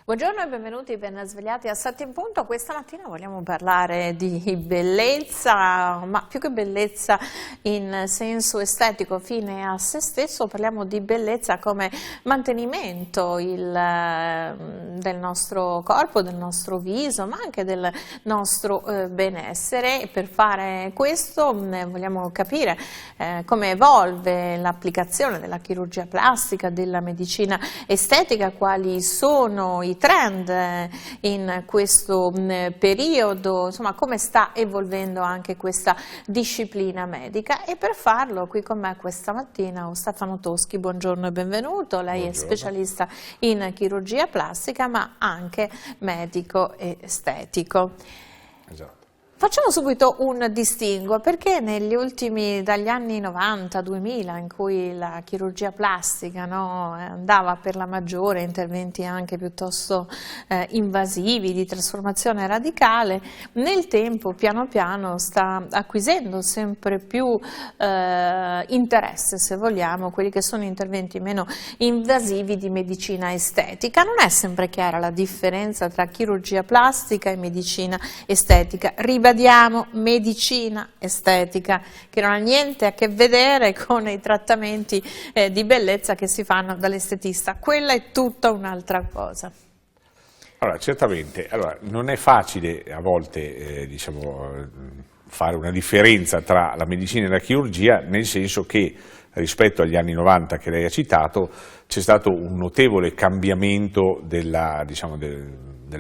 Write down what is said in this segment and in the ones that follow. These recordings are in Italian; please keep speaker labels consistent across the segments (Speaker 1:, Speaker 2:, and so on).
Speaker 1: Buongiorno e benvenuti, ben svegliati a 7 in punto. Questa mattina vogliamo parlare di bellezza, ma più che bellezza in senso estetico, fine a se stesso, parliamo di bellezza come mantenimento del nostro corpo, del nostro viso, ma anche del nostro benessere. E per fare questo vogliamo capire come evolve l'applicazione della chirurgia plastica, della medicina estetica, quali sono i trend in questo periodo, insomma come sta evolvendo anche questa disciplina medica. E per farlo qui con me questa mattina ho Stefano Toschi. Buongiorno e benvenuto. Lei Buongiorno. È specialista in chirurgia plastica ma anche medico estetico. Esatto. Facciamo subito un distinguo, perché negli ultimi, dagli anni 90-2000, in cui la chirurgia plastica andava per la maggiore, interventi anche piuttosto invasivi, di trasformazione radicale, nel tempo piano piano sta acquisendo sempre più interesse, se vogliamo, quelli che sono interventi meno invasivi di medicina estetica. Non è sempre chiara la differenza tra chirurgia plastica e medicina estetica. Ribadiamo medicina estetica, che non ha niente a che vedere con i trattamenti di bellezza che si fanno dall'estetista. Quella è tutta un'altra cosa.
Speaker 2: Allora, certamente, non è facile a volte fare una differenza tra la medicina e la chirurgia, nel senso che rispetto agli anni 90 che lei ha citato c'è stato un notevole cambiamento della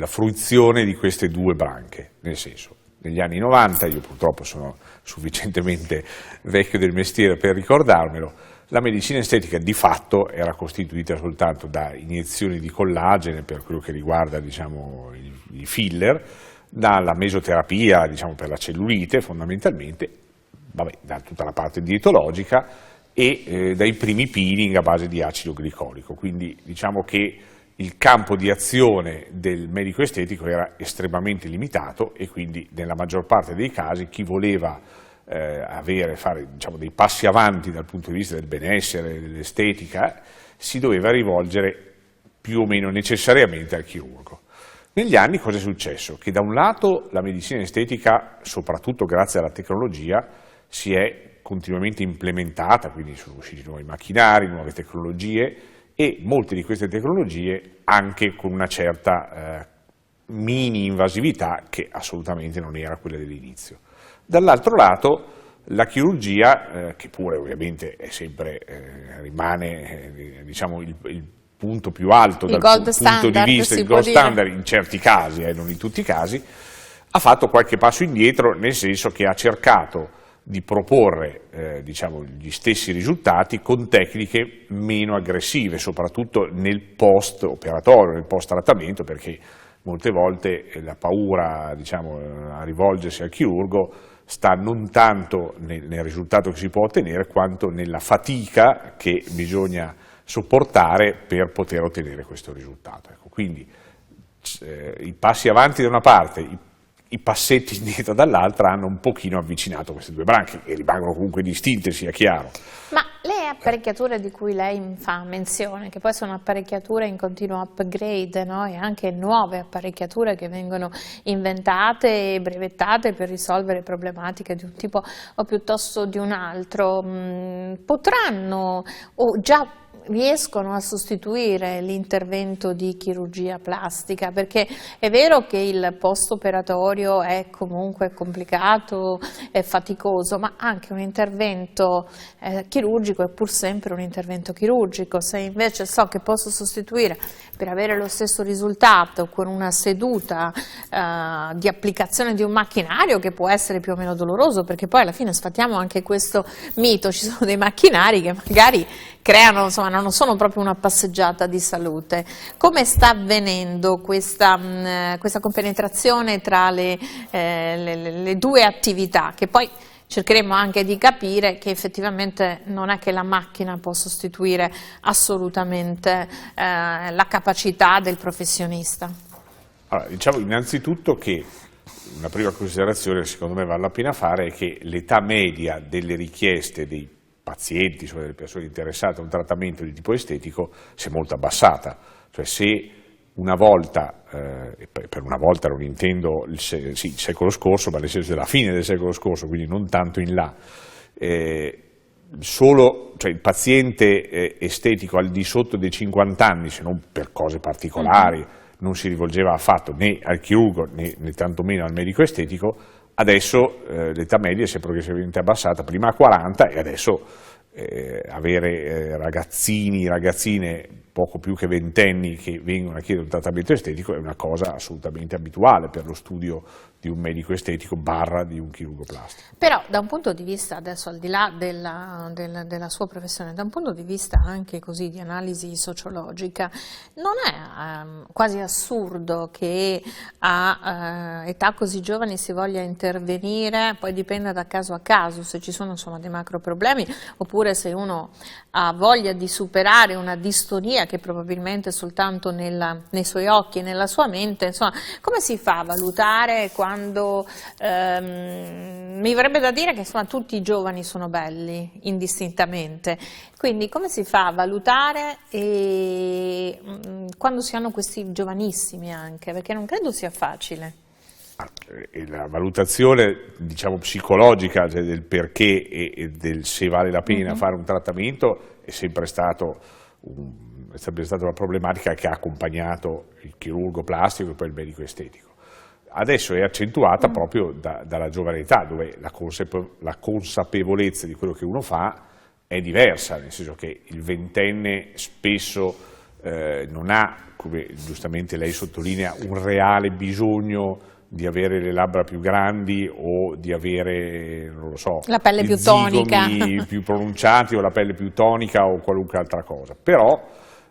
Speaker 2: fruizione di queste due branche, nel senso, negli anni 90, io purtroppo sono sufficientemente vecchio del mestiere per ricordarmelo, la medicina estetica di fatto era costituita soltanto da iniezioni di collagene per quello che riguarda i filler, dalla mesoterapia per la cellulite fondamentalmente, da tutta la parte dietologica e dai primi peeling a base di acido glicolico. Quindi diciamo che il campo di azione del medico estetico era estremamente limitato e quindi nella maggior parte dei casi chi voleva fare dei passi avanti dal punto di vista del benessere, dell'estetica, si doveva rivolgere più o meno necessariamente al chirurgo. Negli anni cosa è successo? Che da un lato la medicina estetica, soprattutto grazie alla tecnologia, si è continuamente implementata, quindi sono usciti nuovi macchinari, nuove tecnologie, e molte di queste tecnologie anche con una certa mini invasività che assolutamente non era quella dell'inizio. Dall'altro lato la chirurgia, che pure ovviamente è sempre, rimane il punto più alto dal punto di vista, il gold standard in certi casi, non in tutti i casi, ha fatto qualche passo indietro, nel senso che ha cercato di proporre gli stessi risultati con tecniche meno aggressive, soprattutto nel post-operatorio, nel post-trattamento, perché molte volte la paura a rivolgersi al chirurgo sta non tanto nel risultato che si può ottenere, quanto nella fatica che bisogna sopportare per poter ottenere questo risultato. Ecco, quindi i passi avanti da una parte, i passetti indietro dall'altra hanno un pochino avvicinato queste due branche, che rimangono comunque distinte, sia chiaro.
Speaker 1: Ma le apparecchiature di cui lei fa menzione, che poi sono apparecchiature in continuo upgrade, e anche nuove apparecchiature che vengono inventate e brevettate per risolvere problematiche di un tipo o piuttosto di un altro, potranno o già riescono a sostituire l'intervento di chirurgia plastica, perché è vero che il post-operatorio è comunque complicato, è faticoso, ma anche un intervento chirurgico è pur sempre un intervento chirurgico. Se invece so che posso sostituire per avere lo stesso risultato con una seduta di applicazione di un macchinario, che può essere più o meno doloroso, perché poi alla fine sfattiamo anche questo mito, ci sono dei macchinari che magari creano, non sono proprio una passeggiata di salute. Come sta avvenendo questa compenetrazione tra le due attività, che poi cercheremo anche di capire che effettivamente non è che la macchina può sostituire assolutamente la capacità del professionista?
Speaker 2: Allora, diciamo innanzitutto che una prima considerazione che secondo me vale la pena fare è che l'età media delle richieste dei pazienti, delle persone interessate a un trattamento di tipo estetico, si è molto abbassata. Cioè se una volta, per una volta non intendo il secolo scorso, ma nel senso della fine del secolo scorso, quindi non tanto in là, cioè il paziente estetico al di sotto dei 50 anni, se non per cose particolari, non si rivolgeva affatto né al chirurgo né tantomeno al medico estetico. Adesso l'età media si è progressivamente abbassata, prima a 40 e adesso avere ragazzini, ragazzine poco più che ventenni che vengono a chiedere un trattamento estetico è una cosa assolutamente abituale per lo studio di un medico estetico / di un chirurgo plastico.
Speaker 1: Però da un punto di vista, adesso al di là della sua professione, da un punto di vista anche così di analisi sociologica, non è quasi assurdo che a età così giovani si voglia intervenire, poi dipende da caso a caso se ci sono insomma dei macro problemi, oppure se uno ha voglia di superare una distonia che probabilmente è soltanto nei suoi occhi e nella sua mente, insomma, come si fa a valutare quando mi verrebbe da dire che insomma tutti i giovani sono belli indistintamente, quindi come si fa a valutare quando si hanno questi giovanissimi anche, perché non credo sia facile.
Speaker 2: La valutazione, diciamo, psicologica, cioè del perché e del se vale la pena fare un trattamento è sempre stata una problematica che ha accompagnato il chirurgo plastico e poi il medico estetico. Adesso è accentuata proprio dalla giovane età, dove la consapevolezza di quello che uno fa è diversa, nel senso che il ventenne spesso non ha, come giustamente lei sottolinea, un reale bisogno di avere le labbra più grandi o di avere, non lo so,
Speaker 1: la pelle più tonica,
Speaker 2: più pronunciati o la pelle più tonica o qualunque altra cosa. Però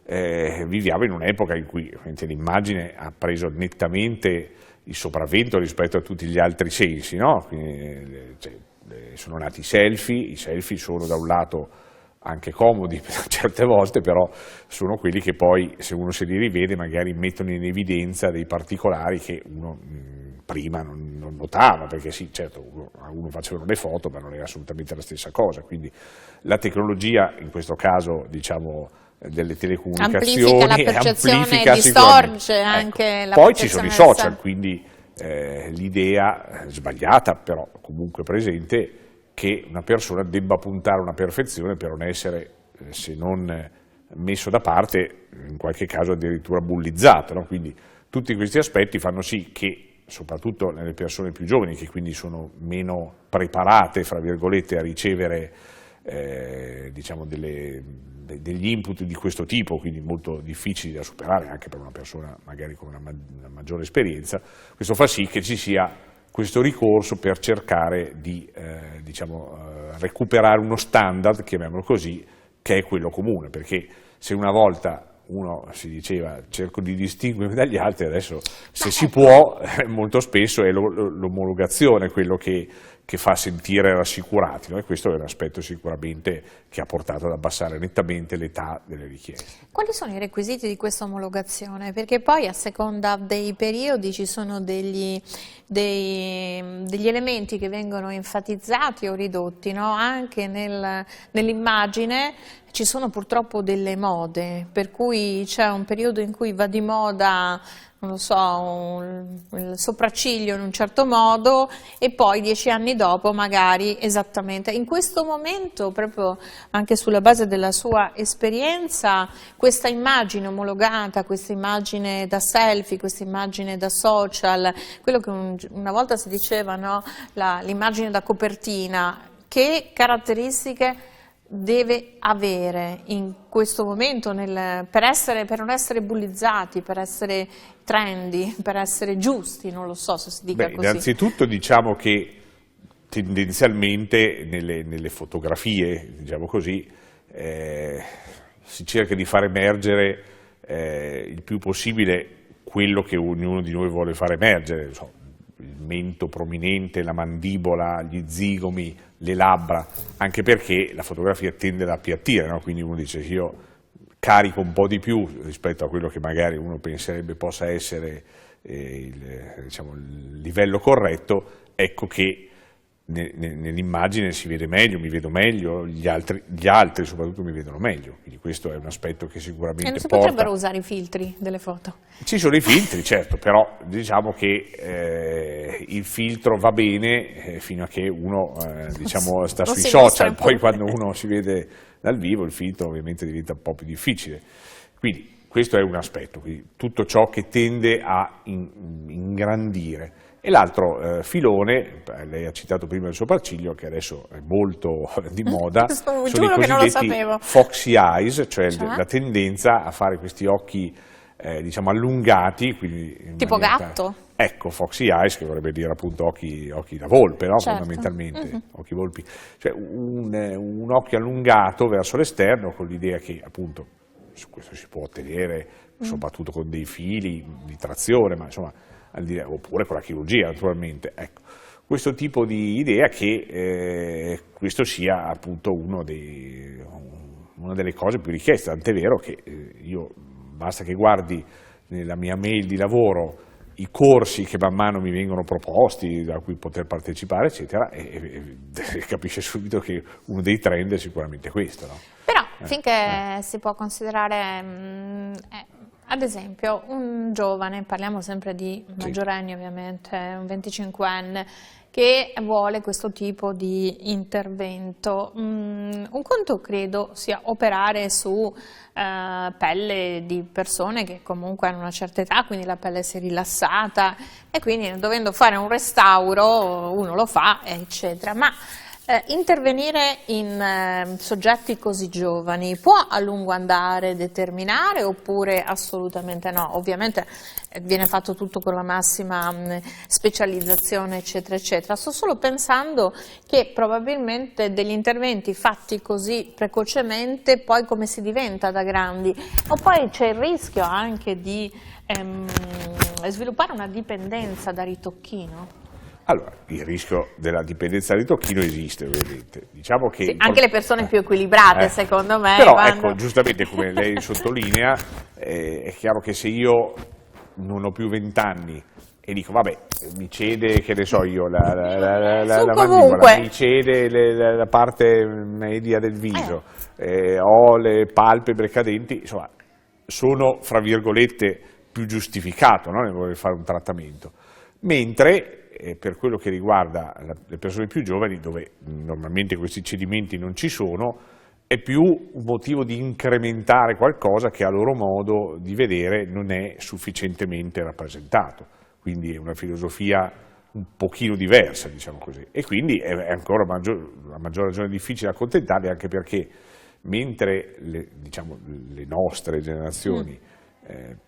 Speaker 2: viviamo in un'epoca in cui l'immagine ha preso nettamente il sopravvento rispetto a tutti gli altri sensi, no? Quindi, sono nati i selfie sono da un lato anche comodi certe volte, però sono quelli che poi, se uno se li rivede, magari mettono in evidenza dei particolari che uno prima non notava, perché sì, certo, uno facevano le foto, ma non era assolutamente la stessa cosa. Quindi la tecnologia, in questo caso, diciamo, delle telecomunicazioni,
Speaker 1: amplifica la percezione,
Speaker 2: amplifica
Speaker 1: distorce anche la
Speaker 2: poi ci sono i
Speaker 1: percezione
Speaker 2: social, quindi l'idea sbagliata, però comunque presente, che una persona debba puntare a una perfezione per non essere, se non messo da parte, in qualche caso addirittura bullizzato, no? Quindi tutti questi aspetti fanno sì che, soprattutto nelle persone più giovani, che quindi sono meno preparate, fra virgolette, a ricevere diciamo degli input di questo tipo, quindi molto difficili da superare anche per una persona magari con una maggiore esperienza, questo fa sì che ci sia questo ricorso per cercare di recuperare uno standard, chiamiamolo così, che è quello comune, perché se una volta uno si diceva cerco di distinguermi dagli altri, adesso se si può molto spesso è l'omologazione quello che fa sentire rassicurati, no? E questo è un aspetto sicuramente che ha portato ad abbassare nettamente l'età delle richieste.
Speaker 1: Quali sono i requisiti di questa omologazione? Perché poi a seconda dei periodi ci sono degli elementi che vengono enfatizzati o ridotti, no? Anche nell'immagine ci sono purtroppo delle mode, per cui c'è un periodo in cui va di moda, non lo so, il sopracciglio in un certo modo e poi 10 anni dopo magari esattamente. In questo momento, proprio anche sulla base della sua esperienza, questa immagine omologata, questa immagine da selfie, questa immagine da social, quello che una volta si diceva, no? L'immagine da copertina, che caratteristiche deve avere in questo momento per non essere bullizzati, per essere trendy, per essere giusti, non lo so se si dica così.
Speaker 2: Innanzitutto diciamo che tendenzialmente nelle fotografie, diciamo così, si cerca di far emergere il più possibile quello che ognuno di noi vuole far emergere, non so, il mento prominente, la mandibola, gli zigomi, le labbra, anche perché la fotografia tende ad appiattire, no? Quindi uno dice io carico un po' di più rispetto a quello che magari uno penserebbe possa essere il livello corretto, ecco che nell'immagine si vede meglio, mi vedo meglio, gli altri soprattutto mi vedono meglio, quindi questo è un aspetto che sicuramente
Speaker 1: non si
Speaker 2: porta.
Speaker 1: potrebbero usare i filtri delle foto?
Speaker 2: Ci sono i filtri, certo, però diciamo che il filtro va bene fino a che uno diciamo, sta sui social, poi quando uno si vede dal vivo il filtro ovviamente diventa un po' più difficile. Quindi questo è un aspetto, quindi tutto ciò che tende a ingrandire. E l'altro filone, lei ha citato prima il sopracciglio, che adesso è molto di moda, sono i cosiddetti foxy eyes, cioè la tendenza a fare questi occhi diciamo allungati. Quindi
Speaker 1: tipo gatto?
Speaker 2: Ecco, foxy eyes, che vorrebbe dire appunto occhi da volpe, no?
Speaker 1: Certo.
Speaker 2: Fondamentalmente, occhi volpi. Cioè un occhio allungato verso l'esterno con l'idea che appunto, su questo si può ottenere soprattutto con dei fili di trazione, ma insomma, oppure con la chirurgia naturalmente. Ecco, questo tipo di idea che questo sia appunto una delle cose più richieste, tant'è vero che io basta che guardi nella mia mail di lavoro i corsi che man mano mi vengono proposti, da cui poter partecipare, eccetera, e capisce subito che uno dei trend è sicuramente questo. No?
Speaker 1: Però finché si può considerare, ad esempio, un giovane, parliamo sempre di maggiorenni ovviamente, un 25enne, che vuole questo tipo di intervento. Un conto credo sia operare su pelle di persone che comunque hanno una certa età, quindi la pelle si è rilassata e quindi dovendo fare un restauro uno lo fa, eccetera. Ma intervenire in soggetti così giovani può a lungo andare determinare oppure assolutamente no? Ovviamente viene fatto tutto con la massima specializzazione eccetera eccetera. Sto solo pensando che probabilmente degli interventi fatti così precocemente poi come si diventa da grandi, o poi c'è il rischio anche di sviluppare una dipendenza da ritocchino.
Speaker 2: Allora, il rischio della dipendenza di tocchino esiste, ovviamente. Diciamo che
Speaker 1: sì, anche le persone più equilibrate, secondo me.
Speaker 2: Però, ecco, giustamente come lei sottolinea, è chiaro che se io non ho più 20 anni e dico, vabbè, mi cede, che ne so io, la mandibola, mi cede la parte media del viso, ho le palpebre cadenti, insomma, sono, fra virgolette, più giustificato, no, nel voler fare un trattamento. Mentre per quello che riguarda le persone più giovani, dove normalmente questi cedimenti non ci sono, è più un motivo di incrementare qualcosa che a loro modo di vedere non è sufficientemente rappresentato. Quindi è una filosofia un pochino diversa, diciamo così. E quindi è ancora a maggior ragione difficile accontentarli, anche perché mentre le nostre generazioni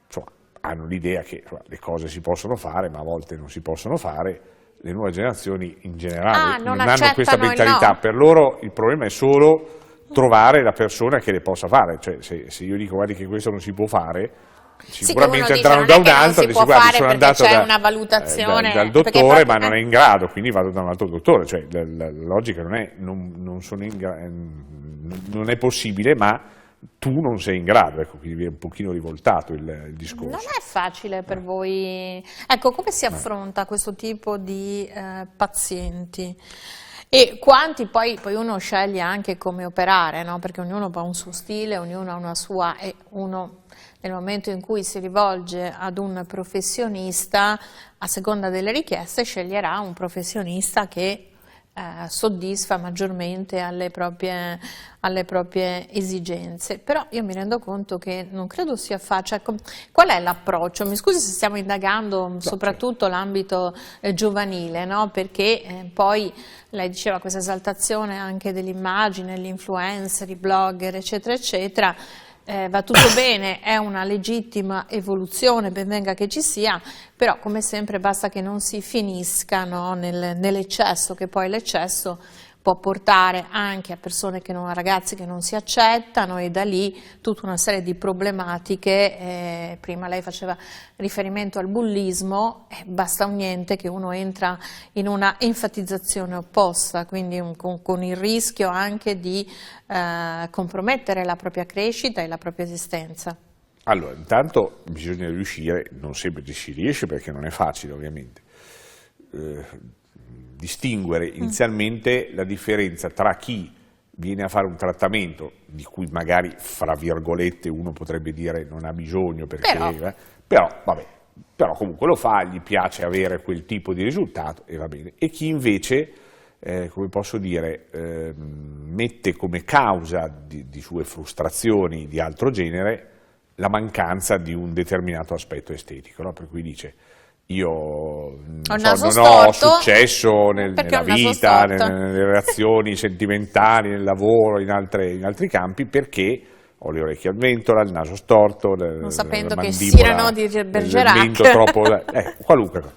Speaker 2: insomma, hanno l'idea che le cose si possono fare, ma a volte non si possono fare, le nuove generazioni in generale non hanno questa mentalità. No. Per loro il problema è solo trovare la persona che le possa fare, cioè se io dico guardi che questo non si può fare, sicuramente andranno da un altro e dicono guardi sono andato
Speaker 1: una valutazione
Speaker 2: dal dottore ma non è in grado, quindi vado da un altro dottore, cioè la logica non è non è possibile, ma tu non sei in grado, ecco, quindi è un pochino rivoltato il discorso.
Speaker 1: Non è facile per voi, ecco, come si affronta questo tipo di pazienti? E quanti poi uno sceglie anche come operare, no? Perché ognuno ha un suo stile, ognuno ha una sua, e uno nel momento in cui si rivolge ad un professionista, a seconda delle richieste, sceglierà un professionista che soddisfa maggiormente alle proprie esigenze. Però io mi rendo conto che non credo sia facile. Qual è l'approccio? Mi scusi se stiamo indagando soprattutto l'ambito giovanile, no? Perché poi lei diceva questa esaltazione anche dell'immagine, gli influencer, i blogger, eccetera, eccetera. Va tutto bene, è una legittima evoluzione, ben venga che ci sia, però come sempre basta che non si finisca, no, nell'eccesso, che poi l'eccesso può portare anche a ragazzi che non si accettano, e da lì tutta una serie di problematiche. Prima lei faceva riferimento al bullismo, basta un niente che uno entra in una enfatizzazione opposta, quindi con il rischio anche di compromettere la propria crescita e la propria esistenza.
Speaker 2: Allora, intanto bisogna riuscire, non sempre ci si riesce perché non è facile ovviamente, distinguere inizialmente la differenza tra chi viene a fare un trattamento di cui magari, fra virgolette, uno potrebbe dire non ha bisogno perché, però comunque lo fa, gli piace avere quel tipo di risultato e va bene, e chi invece, come posso dire, mette come causa di sue frustrazioni di altro genere la mancanza di un determinato aspetto estetico, no? Per cui dice: io non ho successo nella vita, nelle relazioni sentimentali, nel lavoro, in altri campi, perché ho le orecchie al ventolo, il naso storto,
Speaker 1: non sapendo
Speaker 2: la
Speaker 1: che
Speaker 2: mandibola,
Speaker 1: Cyrano di Bergerac,
Speaker 2: il mento troppo, qualunque cosa.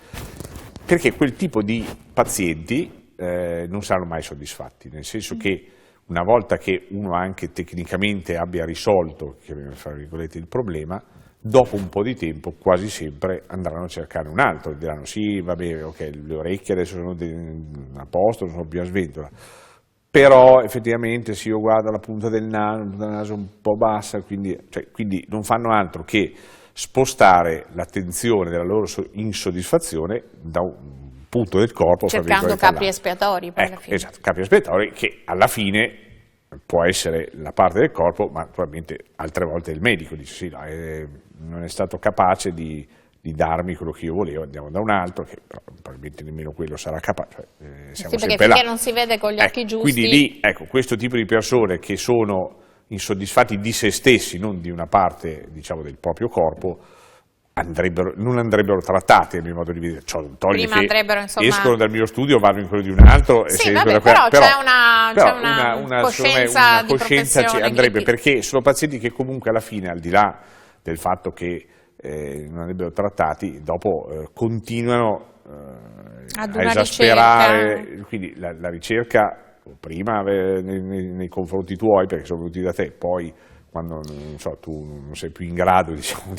Speaker 2: Perché quel tipo di pazienti non saranno mai soddisfatti, nel senso che una volta che uno anche tecnicamente abbia risolto, fra virgolette, il problema, dopo un po' di tempo quasi sempre andranno a cercare un altro, diranno sì, va bene, ok, le orecchie adesso sono a posto, non sono più a sventola, però effettivamente se io guardo la punta del naso un po' bassa, quindi non fanno altro che spostare l'attenzione della loro insoddisfazione da un punto del corpo,
Speaker 1: cercando capri espiatori poi alla fine.
Speaker 2: Esatto, capri espiatori che alla fine può essere la parte del corpo, ma probabilmente altre volte il medico dice sì, no, non è stato capace di darmi quello che io volevo, andiamo da un altro che però, probabilmente nemmeno quello sarà capace. Siamo
Speaker 1: sì, perché
Speaker 2: sempre
Speaker 1: finché
Speaker 2: là.
Speaker 1: non si vede con gli occhi giusti.
Speaker 2: Quindi lì, questo tipo di persone che sono insoddisfatti di se stessi, non di una parte, diciamo, del proprio corpo, non andrebbero trattati, a mio modo di vedere. Cioè, non toglie
Speaker 1: Prima
Speaker 2: che
Speaker 1: andrebbero, insomma,
Speaker 2: escono dal mio studio, vanno in quello di un altro,
Speaker 1: sì,
Speaker 2: e
Speaker 1: vabbè, però c'è una coscienza di professione
Speaker 2: andrebbe, perché sono pazienti che comunque alla fine, al di là del fatto che non andrebbero trattati, dopo continuano
Speaker 1: ad
Speaker 2: a
Speaker 1: una
Speaker 2: esasperare,
Speaker 1: ricerca.
Speaker 2: quindi la ricerca prima nei confronti tuoi, perché sono venuti da te, poi quando tu non sei più in grado, diciamo,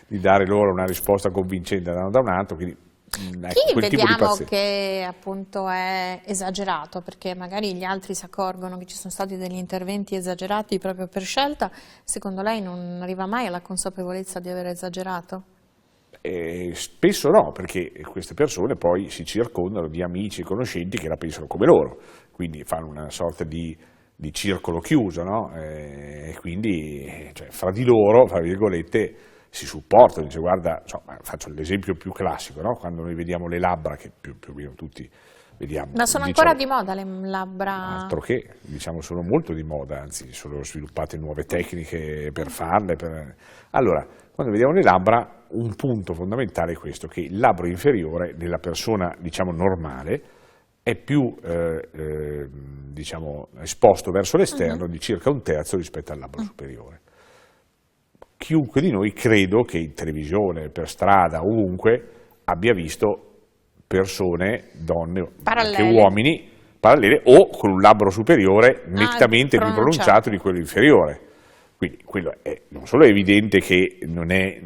Speaker 2: di dare loro una risposta convincente da un altro, quindi
Speaker 1: chi vediamo che appunto è esagerato, perché magari gli altri si accorgono che ci sono stati degli interventi esagerati proprio per scelta, secondo lei non arriva mai alla consapevolezza di aver esagerato?
Speaker 2: Spesso no, perché queste persone poi si circondano di amici e conoscenti che la pensano come loro, quindi fanno una sorta di circolo chiuso, no? E quindi fra di loro, fra virgolette, si supportano. Dice, guarda, faccio l'esempio più classico, no? Quando noi vediamo le labbra, che più o meno tutti vediamo.
Speaker 1: Ma sono ancora di moda le labbra?
Speaker 2: Altro che, diciamo, sono molto di moda, anzi sono sviluppate nuove tecniche per farle. Allora, quando vediamo le labbra, un punto fondamentale è questo, che il labbro inferiore nella persona, diciamo, normale è più diciamo, esposto verso l'esterno di circa un terzo rispetto al labbro superiore. Chiunque di noi, credo che in televisione, per strada, ovunque, abbia visto persone, donne, anche uomini, parallele o con un labbro superiore nettamente più pronunciato di quello inferiore. Quindi quello non solo è evidente che non è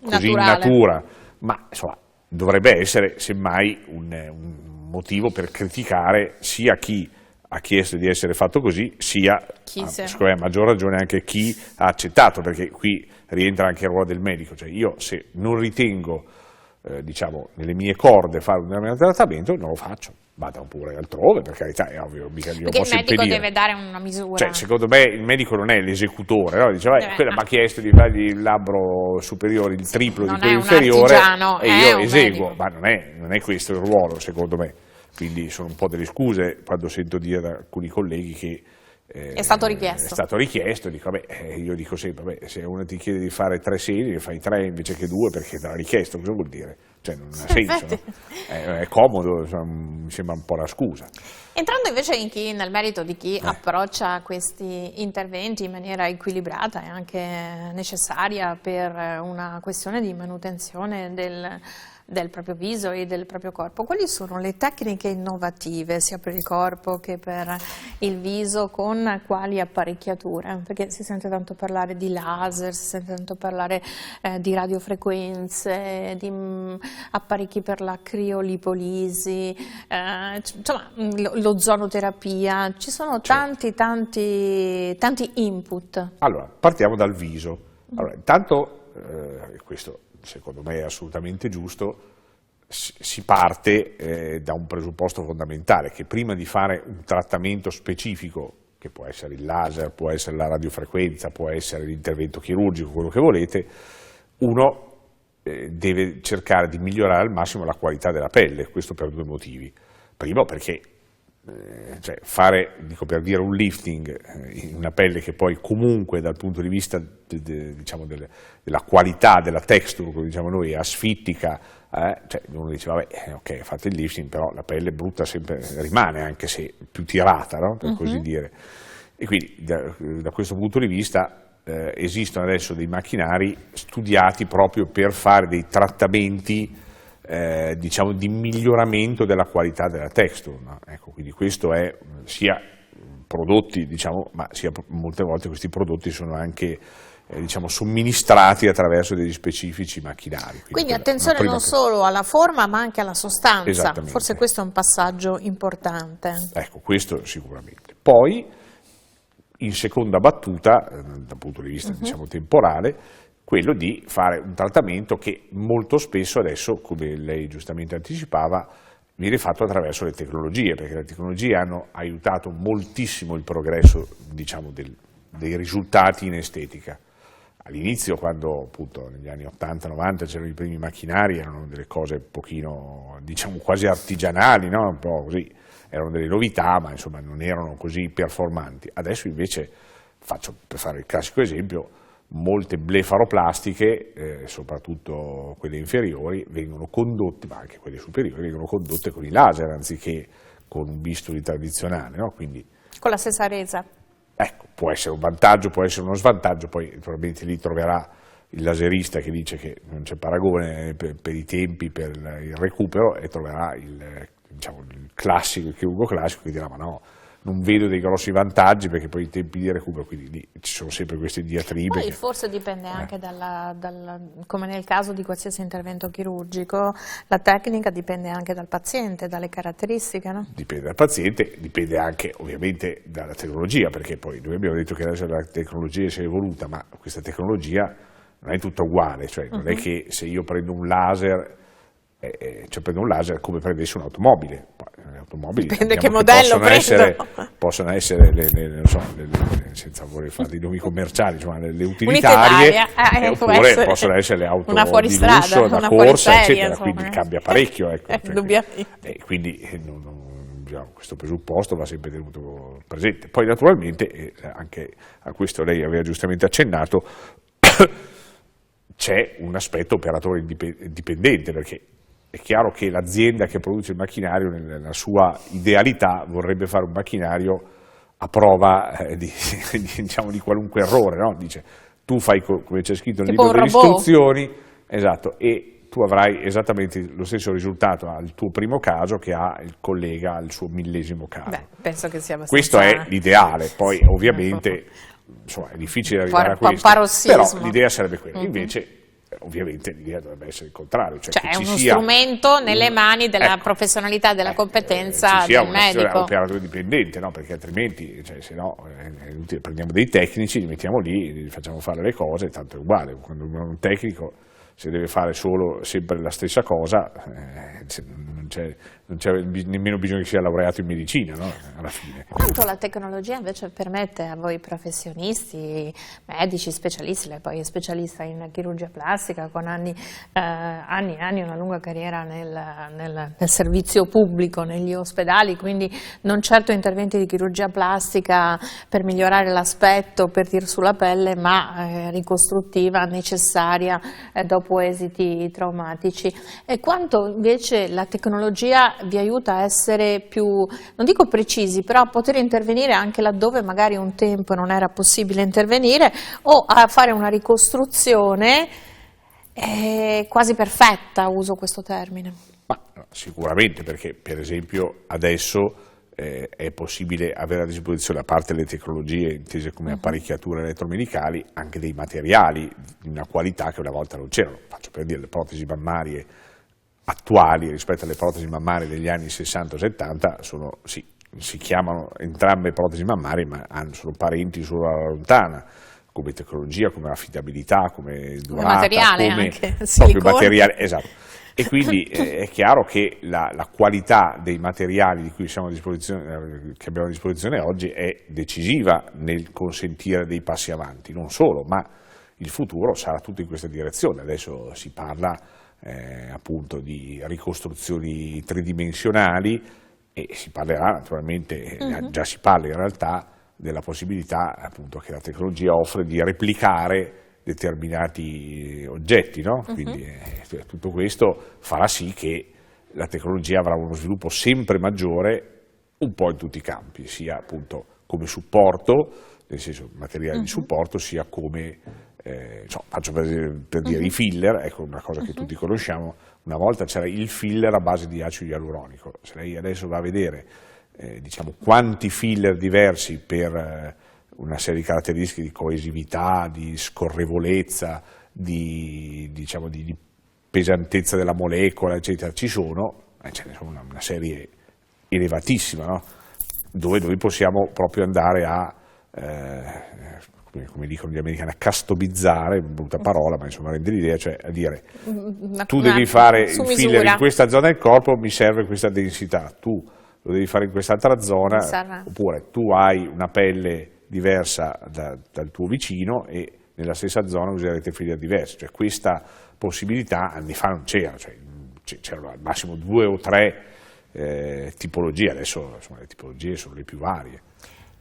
Speaker 2: così in natura, ma insomma, dovrebbe essere semmai un motivo per criticare sia chi ha chiesto di essere fatto così, sia, secondo me, a maggior ragione anche chi ha accettato, perché qui rientra anche il ruolo del medico. Cioè io, se non ritengo diciamo, nelle mie corde fare un determinato trattamento, non lo faccio. Vada pure altrove, per carità, è ovvio, mica glielo
Speaker 1: perché
Speaker 2: posso
Speaker 1: il medico
Speaker 2: impedire.
Speaker 1: deve dare una misura.
Speaker 2: Cioè, secondo me il medico non è l'esecutore, no? Dice, quella mi ha chiesto di fargli il labbro superiore, il triplo di quello inferiore, e io eseguo, ma non è questo il ruolo, secondo me. Quindi sono un po' delle scuse quando sento dire da alcuni colleghi che
Speaker 1: è stato richiesto.
Speaker 2: È stato richiesto, dico, io dico sempre, se uno ti chiede di fare 3 sedi, ne fai 3 invece che 2 perché te l'ha richiesto, cosa vuol dire? Cioè, non ha senso, no? È comodo, insomma, mi sembra un po' la scusa.
Speaker 1: Entrando invece nel merito di chi approccia questi interventi in maniera equilibrata e anche necessaria per una questione di manutenzione del proprio viso e del proprio corpo, quali sono le tecniche innovative sia per il corpo che per il viso, con quali apparecchiature? Perché si sente tanto parlare di laser, si sente tanto parlare di radiofrequenze, di apparecchi per la criolipolisi, insomma l'ozonoterapia, ci sono tanti input.
Speaker 2: Allora, partiamo dal viso. Allora, intanto, questo secondo me è assolutamente giusto, si parte da un presupposto fondamentale, che prima di fare un trattamento specifico, che può essere il laser, può essere la radiofrequenza, può essere l'intervento chirurgico, quello che volete, uno deve cercare di migliorare al massimo la qualità della pelle, questo per due motivi. Primo perché fare, dico per dire, un lifting in una pelle che poi comunque dal punto di vista diciamo della qualità, della texture, come diciamo noi, è asfittica, uno dice vabbè, ok, fate il lifting, però la pelle brutta sempre rimane, anche se più tirata, no? Per così dire. E quindi da questo punto di vista esistono adesso dei macchinari studiati proprio per fare dei trattamenti diciamo di miglioramento della qualità della texture, no? Ecco, quindi questo è sia prodotti, diciamo, ma sia molte volte questi prodotti sono anche diciamo somministrati attraverso degli specifici macchinari.
Speaker 1: Quindi attenzione non solo alla forma ma anche alla sostanza, forse questo è un passaggio importante.
Speaker 2: Ecco, questo sicuramente. Poi in seconda battuta, dal punto di vista diciamo temporale, quello di fare un trattamento che molto spesso adesso, come lei giustamente anticipava, viene fatto attraverso le tecnologie, perché le tecnologie hanno aiutato moltissimo il progresso, diciamo, dei risultati in estetica. All'inizio, quando appunto negli anni 80-90 c'erano i primi macchinari, erano delle cose un pochino, diciamo, quasi artigianali, no? Un po' così, erano delle novità, ma insomma non erano così performanti. Adesso invece, per fare il classico esempio, molte blefaroplastiche, soprattutto quelle inferiori, vengono condotte, ma anche quelle superiori, vengono condotte con i laser anziché con un bisturi tradizionale, no? Quindi,
Speaker 1: con la stessa resa.
Speaker 2: Ecco, può essere un vantaggio, può essere uno svantaggio, poi naturalmente lì troverà il laserista che dice che non c'è paragone per i tempi, per il recupero, e troverà diciamo, il classico, il chirurgo classico che dirà ma no, non vedo dei grossi vantaggi perché poi i tempi di recupero, quindi lì ci sono sempre queste diatribe.
Speaker 1: Poi forse dipende anche come nel caso di qualsiasi intervento chirurgico, la tecnica dipende anche dal paziente, dalle caratteristiche, no?
Speaker 2: Dipende dal paziente, dipende anche ovviamente dalla tecnologia, perché poi noi abbiamo detto che adesso la tecnologia si è evoluta, ma questa tecnologia non è tutta uguale, cioè non è che se io prendo un laser, prendo un laser come prendessi un'automobile. Le automobili
Speaker 1: dipende che modello
Speaker 2: possono essere non so, senza voler fare dei nomi commerciali, insomma, le utilitarie, oppure possono essere le auto di lusso da corsa, eccetera, insomma, quindi cambia parecchio. Ecco, quindi questo presupposto va sempre tenuto presente. Poi naturalmente, anche a questo lei aveva giustamente accennato, c'è un aspetto operatore dipendente, perché è chiaro che l'azienda che produce il macchinario, nella sua idealità, vorrebbe fare un macchinario a prova diciamo, di qualunque errore, no? Dice, tu fai come c'è scritto nel libro delle istruzioni, esatto, e tu avrai esattamente lo stesso risultato al tuo primo caso che ha il collega al suo 1000° caso.
Speaker 1: Beh, penso che sia abbastanza...
Speaker 2: Questo è l'ideale, poi ovviamente insomma, è difficile arrivare a questo, però l'idea sarebbe quella. Invece ovviamente l'idea dovrebbe essere il contrario, cioè
Speaker 1: è uno strumento nelle mani della professionalità, della competenza del medico.
Speaker 2: Ci sia un operatore dipendente, no? Perché altrimenti, se no, è inutile, prendiamo dei tecnici, li mettiamo lì, li facciamo fare le cose, tanto è uguale. Quando un tecnico, se deve fare sempre la stessa cosa, non c'è nemmeno bisogno che sia laureato in medicina, no? Alla fine.
Speaker 1: Quanto la tecnologia invece permette a voi professionisti, medici, specialisti, lei poi è specialista in chirurgia plastica con anni e anni, una lunga carriera nel servizio pubblico, negli ospedali, quindi non certo interventi di chirurgia plastica per migliorare l'aspetto, per tir sulla pelle, ma ricostruttiva, necessaria dopo esiti traumatici. E quanto invece la tecnologia vi aiuta a essere più, non dico precisi, però a poter intervenire anche laddove magari un tempo non era possibile intervenire, o a fare una ricostruzione quasi perfetta, uso questo termine.
Speaker 2: Ma, sicuramente, perché per esempio adesso è possibile avere a disposizione, a parte le tecnologie intese come apparecchiature elettromedicali, anche dei materiali di una qualità che una volta non c'erano. Faccio per dire, le protesi mammarie attuali rispetto alle protesi mammarie degli anni 60-70 si chiamano entrambe protesi mammarie, ma sono parenti solo alla lontana, come tecnologia, come affidabilità, come durata,
Speaker 1: materiale
Speaker 2: come
Speaker 1: anche,
Speaker 2: proprio
Speaker 1: silicone.
Speaker 2: materiale, esatto. E quindi è chiaro che la qualità dei materiali di cui siamo a disposizione, che abbiamo a disposizione oggi è decisiva nel consentire dei passi avanti, non solo, ma il futuro sarà tutto in questa direzione. Adesso si parla appunto di ricostruzioni tridimensionali e si parlerà naturalmente, già si parla in realtà, della possibilità appunto che la tecnologia offre di replicare determinati oggetti, no? Quindi tutto questo farà sì che la tecnologia avrà uno sviluppo sempre maggiore un po' in tutti i campi, sia appunto come supporto, nel senso materiale di supporto, sia come, faccio per dire i filler, ecco una cosa che tutti conosciamo, una volta c'era il filler a base di acido ialuronico, se lei adesso va a vedere diciamo quanti filler diversi per una serie di caratteristiche di coesività, di scorrevolezza, di pesantezza della molecola, eccetera, ci sono, ce ne sono una serie elevatissima, no? Dove noi possiamo proprio andare a, come dicono gli americani, a customizzare, brutta parola, ma insomma rende l'idea, cioè a dire tu devi fare il filler in questa zona del corpo, mi serve questa densità, tu lo devi fare in quest'altra zona, oppure tu hai una pelle diversa dal tuo vicino e nella stessa zona userete filler diversi, cioè questa possibilità anni fa non c'era, cioè, c'erano al massimo 2 o 3 tipologie, adesso insomma, le tipologie sono le più varie.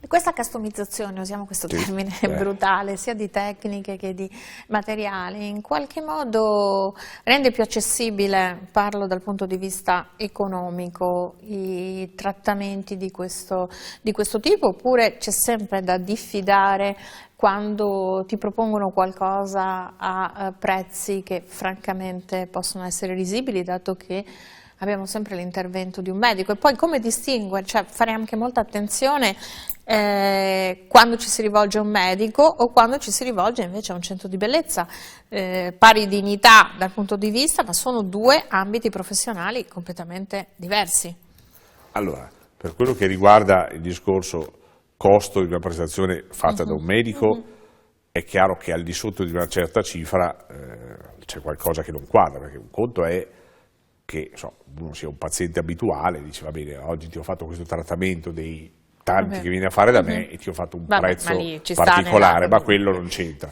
Speaker 1: Questa customizzazione, usiamo questo termine brutale, sia di tecniche che di materiali, in qualche modo rende più accessibile, parlo dal punto di vista economico, i trattamenti di questo tipo, oppure c'è sempre da diffidare quando ti propongono qualcosa a prezzi che francamente possono essere risibili, dato che abbiamo sempre l'intervento di un medico? E poi come distinguere, cioè fare anche molta attenzione quando ci si rivolge a un medico o quando ci si rivolge invece a un centro di bellezza, pari dignità dal punto di vista, ma sono 2 ambiti professionali completamente diversi.
Speaker 2: Allora, per quello che riguarda il discorso costo di una prestazione fatta da un medico, è chiaro che al di sotto di una certa cifra c'è qualcosa che non quadra, perché un conto è che uno sia un paziente abituale, dice va bene, oggi ti ho fatto questo trattamento dei tanti che vieni a fare da me e ti ho fatto un prezzo particolare, ma quello non c'entra.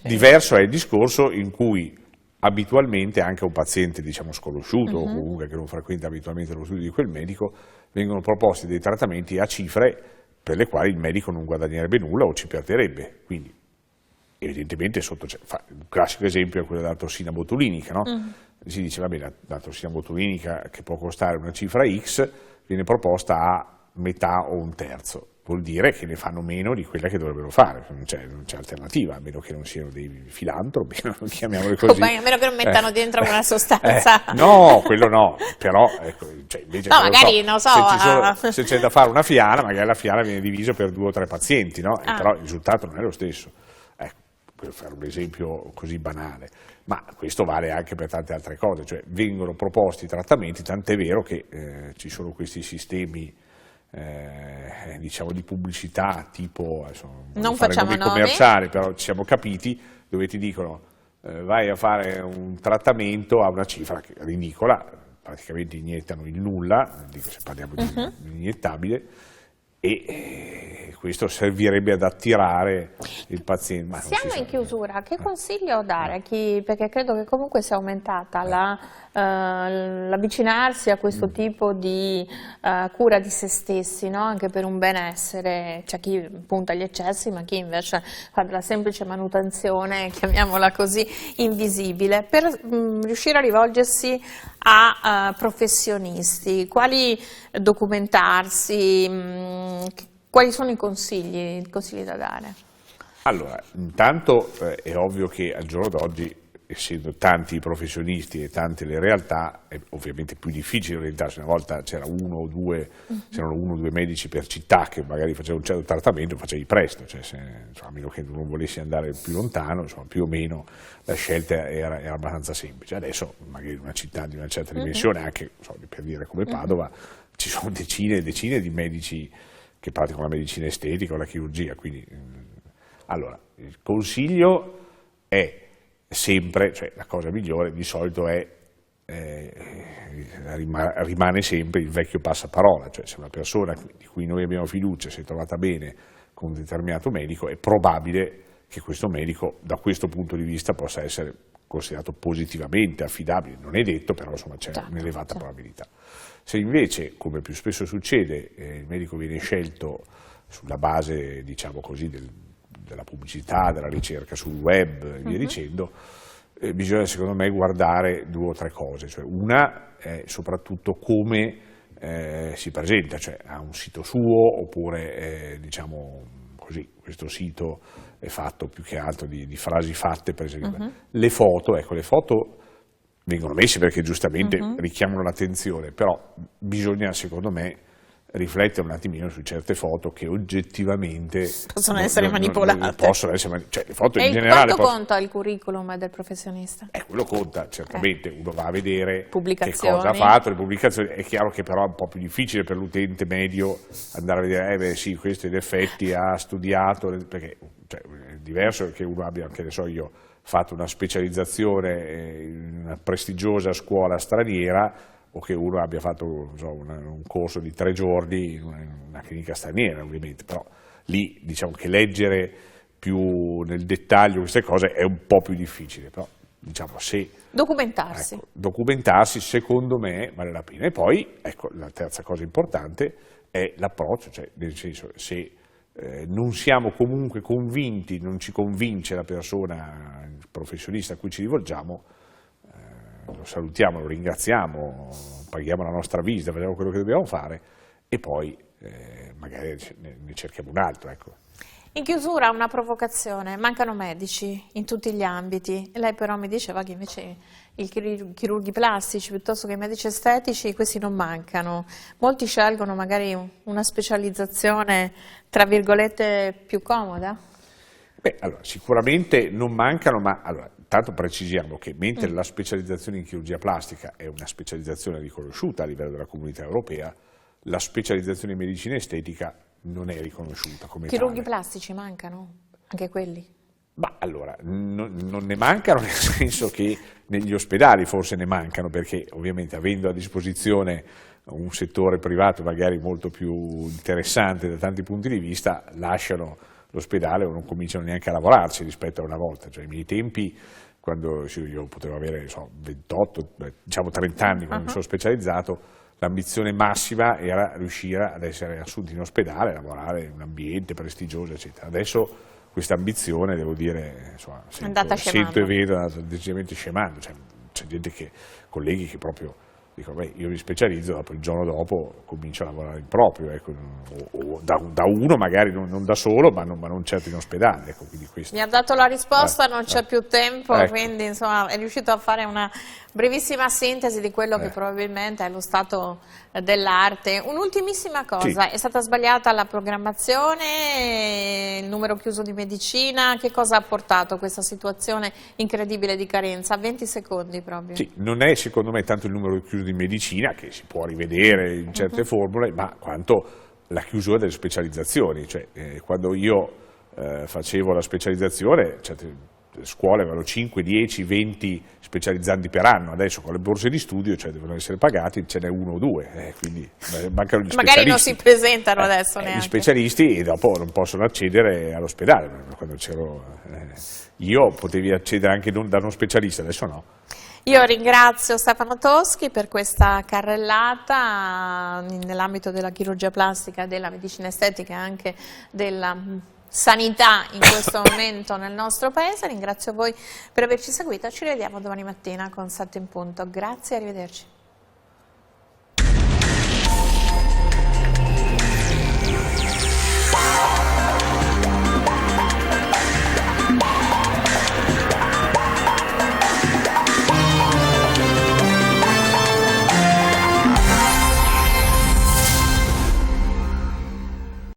Speaker 2: Diverso è il discorso in cui abitualmente anche un paziente diciamo sconosciuto o comunque che non frequenta abitualmente lo studio di quel medico vengono proposti dei trattamenti a cifre per le quali il medico non guadagnerebbe nulla o ci perderebbe, quindi evidentemente un classico esempio è quello della tossina botulinica, no? Si dice va bene, la tossina botulinica che può costare una cifra X viene proposta a metà o un terzo, vuol dire che ne fanno meno di quella che dovrebbero fare, non c'è alternativa, a meno che non siano dei filantropi, chiamiamoli così.
Speaker 1: A meno che non mettano dentro una sostanza.
Speaker 2: No, quello no, però ecco, cioè, invece
Speaker 1: no, magari non so.
Speaker 2: Se c'è da fare una fiala, magari la fiala viene divisa per 2 o 3 pazienti, no? Però il risultato non è lo stesso. Ecco, per fare un esempio così banale, ma questo vale anche per tante altre cose, cioè vengono proposti trattamenti, tant'è vero che ci sono questi sistemi diciamo di pubblicità tipo, non facciamo nomi commerciali, però ci siamo capiti, dove ti dicono vai a fare un trattamento a una cifra ridicola, praticamente iniettano il nulla, dico se parliamo di iniettabile, e questo servirebbe ad attirare il paziente. Ma
Speaker 1: siamo in chiusura, che consiglio dare a chi, perché credo che comunque sia aumentata l'avvicinarsi a questo tipo di cura di se stessi, no? Anche per un benessere, c'è chi punta agli eccessi, ma chi invece fa della semplice manutenzione, chiamiamola così, invisibile, per riuscire a rivolgersi a professionisti, quali documentarsi, quali sono i consigli da dare?
Speaker 2: Allora, intanto è ovvio che al giorno d'oggi, essendo tanti i professionisti e tante le realtà, è ovviamente più difficile orientarsi. Una volta c'erano 1 o 2 medici per città che magari facevano un certo trattamento, facevi presto, cioè a meno che non volessi andare più lontano, insomma, più o meno la scelta era abbastanza semplice. Adesso magari in una città di una certa dimensione, anche per dire come Padova, ci sono decine e decine di medici che praticano la medicina estetica o la chirurgia, quindi Allora, il consiglio è sempre, cioè la cosa migliore di solito è rimane sempre il vecchio passaparola, cioè se una persona di cui noi abbiamo fiducia si è trovata bene con un determinato medico, è probabile che questo medico da questo punto di vista possa essere considerato positivamente affidabile, non è detto, però insomma c'è un'elevata probabilità. Se invece, come più spesso succede, il medico viene scelto sulla base, diciamo così, della pubblicità, della ricerca sul web e via dicendo, bisogna secondo me guardare 2 o 3 cose, cioè una è soprattutto come si presenta, cioè ha un sito suo oppure diciamo così, questo sito è fatto più che altro di frasi fatte per esempio. Le foto, ecco, le foto vengono messe perché giustamente richiamano l'attenzione, però bisogna secondo me riflettere un attimino su certe foto che oggettivamente
Speaker 1: possono essere manipolate.
Speaker 2: Non possono essere cioè, le foto
Speaker 1: e
Speaker 2: in generale
Speaker 1: quanto conta il curriculum del professionista?
Speaker 2: Quello conta, certamente, uno va a vedere che
Speaker 1: Pubblicazioni.
Speaker 2: cosa ha fatto, le pubblicazioni, è chiaro che però è un po' più difficile per l'utente medio andare a vedere, beh sì, questo in effetti ha studiato, perché cioè, è diverso che uno abbia, che ne so io, fatto una specializzazione in una prestigiosa scuola straniera, o che uno abbia fatto un corso di 3 giorni in una clinica straniera, ovviamente, però lì diciamo che leggere più nel dettaglio queste cose è un po' più difficile, però diciamo se
Speaker 1: documentarsi.
Speaker 2: Ecco, documentarsi secondo me vale la pena. E poi ecco, la terza cosa importante è l'approccio, cioè nel senso se non siamo comunque convinti, non ci convince la persona, il professionista a cui ci rivolgiamo, lo salutiamo, lo ringraziamo, paghiamo la nostra visita, facciamo quello che dobbiamo fare e poi magari ne cerchiamo un altro. Ecco.
Speaker 1: In chiusura una provocazione, mancano medici in tutti gli ambiti, lei però mi diceva che invece i chirurghi plastici piuttosto che i medici estetici questi non mancano, molti scelgono magari una specializzazione tra virgolette più comoda?
Speaker 2: Beh, allora, sicuramente non mancano, ma allora, tanto precisiamo che mentre la specializzazione in chirurgia plastica è una specializzazione riconosciuta a livello della Comunità Europea, la specializzazione in medicina estetica non è riconosciuta come
Speaker 1: Chirurghi
Speaker 2: tale.
Speaker 1: plastici mancano? Anche quelli?
Speaker 2: Ma allora, non ne mancano nel senso che negli ospedali forse ne mancano, perché ovviamente avendo a disposizione un settore privato magari molto più interessante da tanti punti di vista, lasciano l'ospedale o non cominciano neanche a lavorarci rispetto a una volta. Cioè, ai miei tempi, quando io potevo avere 28, diciamo 30 anni quando mi sono specializzato, l'ambizione massima era riuscire ad essere assunti in ospedale, lavorare in un ambiente prestigioso, eccetera. Adesso questa ambizione, devo dire, insomma, sento e vedo decisamente scemando. C'è gente colleghi che proprio dicono, beh, io mi specializzo, dopo il giorno dopo comincio a lavorare in proprio, ecco, o da uno magari non da solo, ma non certo in ospedale. Ecco, quindi questo.
Speaker 1: Mi ha dato la risposta, non c'è più tempo,
Speaker 2: ecco.
Speaker 1: Quindi insomma è riuscito a fare una brevissima sintesi di quello che probabilmente è lo stato dell'arte. Un'ultimissima cosa, sì. È stata sbagliata la programmazione, il numero chiuso di medicina, che cosa ha portato questa situazione incredibile di carenza? 20 secondi proprio. Sì,
Speaker 2: non è secondo me tanto il numero chiuso di medicina, che si può rivedere in certe formule, ma quanto la chiusura delle specializzazioni. Cioè, quando io facevo la specializzazione, certe scuole avevano 5, 10, 20 specializzanti per anno, adesso con le borse di studio devono essere pagati, ce n'è 1 o 2, quindi mancano gli specialisti.
Speaker 1: Magari non si presentano adesso neanche.
Speaker 2: Gli specialisti e dopo non possono accedere all'ospedale. Quando c'ero io potevi accedere anche da uno specialista, adesso no.
Speaker 1: Io ringrazio Stefano Toschi per questa carrellata nell'ambito della chirurgia plastica, della medicina estetica e anche della sanità in questo momento nel nostro paese. Ringrazio voi per averci seguito, ci rivediamo domani mattina con 7 in punto. Grazie e arrivederci.